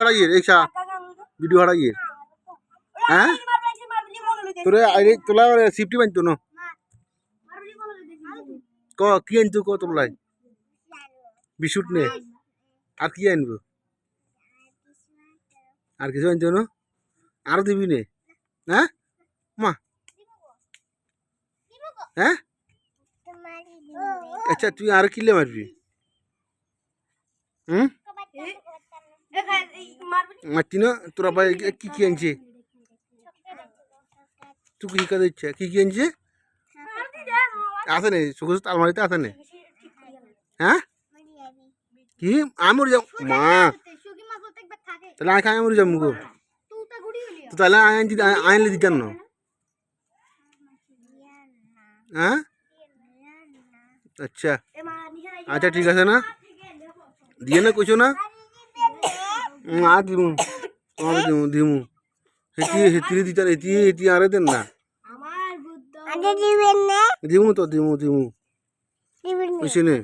হারাইয়ে এইসা video হারাইয়ে হ্যাঁ তোরে আইরে তোলা সিফটি বানতো না ক কি আনতো ক তোলাই বিশুট নে আর কি আনবো আর কিছু আনতো না আর দিবি নে হ্যাঁ মা হ্যাঁ আচ্ছা তুই আর কিলে মারবি হুম মারতি না তোরা ভাই কি কি আনছে তুই কি শিখা দিচ্ছে কি কি আনছে আছে নে সুখে আলমারিতে আছে নে হ্যাঁ কি আমি মরে যাব মা তাহলে আমি খাই মরে যাব মুগো তো তাহলে আইনলে দিতাম না হ্যাঁ আচ্ছা আচ্ছা ঠিক আছে না দিয়ে না কইছো না আর দিমু তোমার দিমু দিমু হেতি হেতি দিতার হেতি হেতি আরে দেন না দিমু তো দিমু দিমু কইছে নে